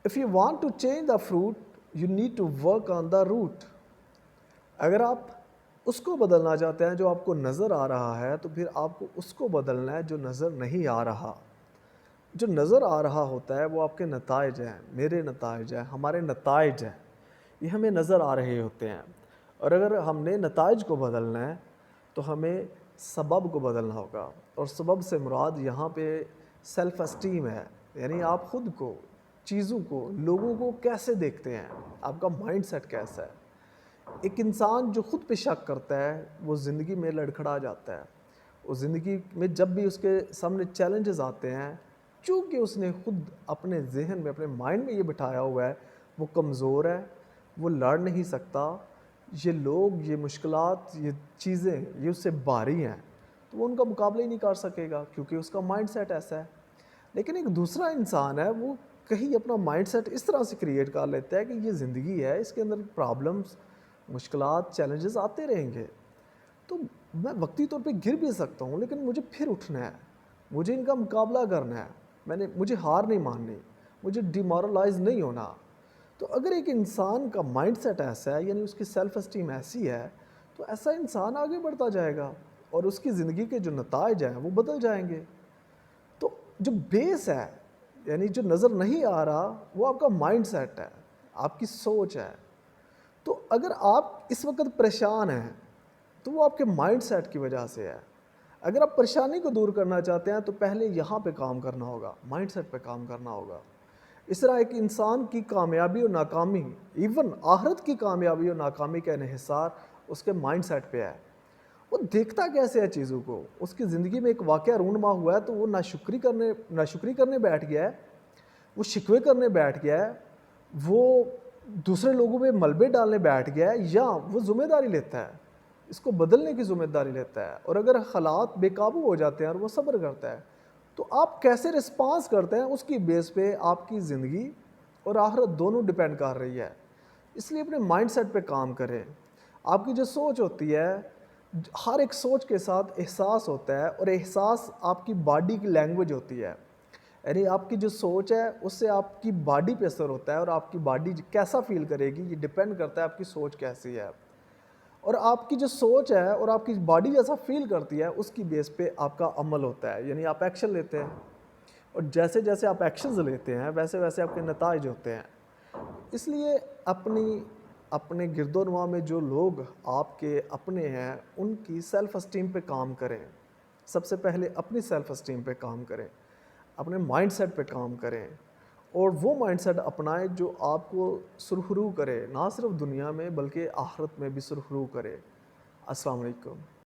If you want to change the fruit, you need to work on the root. اگر آپ اس کو بدلنا چاہتے ہیں جو آپ کو نظر آ رہا ہے تو پھر آپ کو اس کو بدلنا ہے جو نظر نہیں آ رہا. جو نظر آ رہا ہوتا ہے وہ آپ کے نتائج ہیں، میرے نتائج ہیں، ہمارے نتائج ہیں، یہ ہمیں نظر آ رہے ہوتے ہیں. اور اگر ہم نے نتائج کو بدلنا ہے تو ہمیں سبب کو بدلنا ہوگا. اور سبب سے مراد یہاں پہ سیلف اسٹیم ہے، یعنی آپ خود کو، چیزوں کو، لوگوں کو کیسے دیکھتے ہیں، آپ کا مائنڈ سیٹ کیسا ہے. ایک انسان جو خود پہ شک کرتا ہے وہ زندگی میں لڑکھڑا جاتا ہے. وہ زندگی میں جب بھی اس کے سامنے چیلنجز آتے ہیں، چونکہ اس نے خود اپنے ذہن میں، اپنے مائنڈ میں یہ بٹھایا ہوا ہے وہ کمزور ہے، وہ لڑ نہیں سکتا، یہ لوگ، یہ مشکلات، یہ چیزیں یہ اس سے بھاری ہیں، تو وہ ان کا مقابلہ ہی نہیں کر سکے گا کیونکہ اس کا مائنڈ سیٹ ایسا ہے. لیکن ایک دوسرا انسان ہے، وہ کہیں اپنا مائنڈ سیٹ اس طرح سے کریٹ کر لیتا ہے کہ یہ زندگی ہے، اس کے اندر پرابلمس، مشکلات، چیلنجز آتے رہیں گے، تو میں وقتی طور پہ گر بھی سکتا ہوں لیکن مجھے پھر اٹھنا ہے، مجھے ان کا مقابلہ کرنا ہے، مجھے ہار نہیں ماننی، مجھے ڈیمورلائز نہیں ہونا. تو اگر ایک انسان کا مائنڈ سیٹ ایسا ہے، یعنی اس کی سیلف اسٹیم ایسی ہے، تو ایسا انسان آگے بڑھتا جائے گا اور اس کی زندگی کے جو نتائج ہیں وہ بدل جائیں گے. تو جو بیس ہے، یعنی جو نظر نہیں آ رہا، وہ آپ کا مائنڈ سیٹ ہے، آپ کی سوچ ہے. تو اگر آپ اس وقت پریشان ہیں تو وہ آپ کے مائنڈ سیٹ کی وجہ سے ہے. اگر آپ پریشانی کو دور کرنا چاہتے ہیں تو پہلے یہاں پہ کام کرنا ہوگا، مائنڈ سیٹ پہ کام کرنا ہوگا. اس طرح ایک انسان کی کامیابی اور ناکامی، ایون آخرت کی کامیابی اور ناکامی کا انحصار اس کے مائنڈ سیٹ پہ ہے. وہ دیکھتا کیسے ہے چیزوں کو. اس کی زندگی میں ایک واقعہ رونما ہوا ہے تو وہ ناشکری کرنے بیٹھ گیا ہے، وہ شکوے کرنے بیٹھ گیا ہے، وہ دوسرے لوگوں پہ ملبے ڈالنے بیٹھ گیا ہے، یا وہ ذمہ داری لیتا ہے، اس کو بدلنے کی ذمہ داری لیتا ہے. اور اگر حالات بے قابو ہو جاتے ہیں اور وہ صبر کرتا ہے تو آپ کیسے رسپانس کرتے ہیں، اس کی بیس پہ آپ کی زندگی اور آخرت دونوں ڈیپینڈ کر رہی ہے. اس لیے اپنے مائنڈ سیٹ پہ کام کریں. آپ کی جو سوچ ہوتی ہے، ہر ایک سوچ کے ساتھ احساس ہوتا ہے، اور احساس آپ کی باڈی کی لینگویج ہوتی ہے. یعنی آپ کی جو سوچ ہے اس سے آپ کی باڈی پہ اثر ہوتا ہے، اور آپ کی باڈی کیسا فیل کرے گی یہ ڈیپینڈ کرتا ہے آپ کی سوچ کیسی ہے. اور آپ کی جو سوچ ہے اور آپ کی باڈی جیسا فیل کرتی ہے اس کی بیس پہ آپ کا عمل ہوتا ہے، یعنی آپ ایکشن لیتے ہیں. اور جیسے جیسے آپ ایکشنز لیتے ہیں ویسے ویسے آپ کے نتائج ہوتے ہیں. اس لیے اپنے گرد و نواح میں جو لوگ آپ کے اپنے ہیں ان کی سیلف اسٹیم پہ کام کریں. سب سے پہلے اپنی سیلف اسٹیم پہ کام کریں، اپنے مائنڈ سیٹ پہ کام کریں، اور وہ مائنڈ سیٹ اپنائیں جو آپ کو سرخرو کرے، نہ صرف دنیا میں بلکہ آخرت میں بھی سرخرو کرے. السلام علیکم.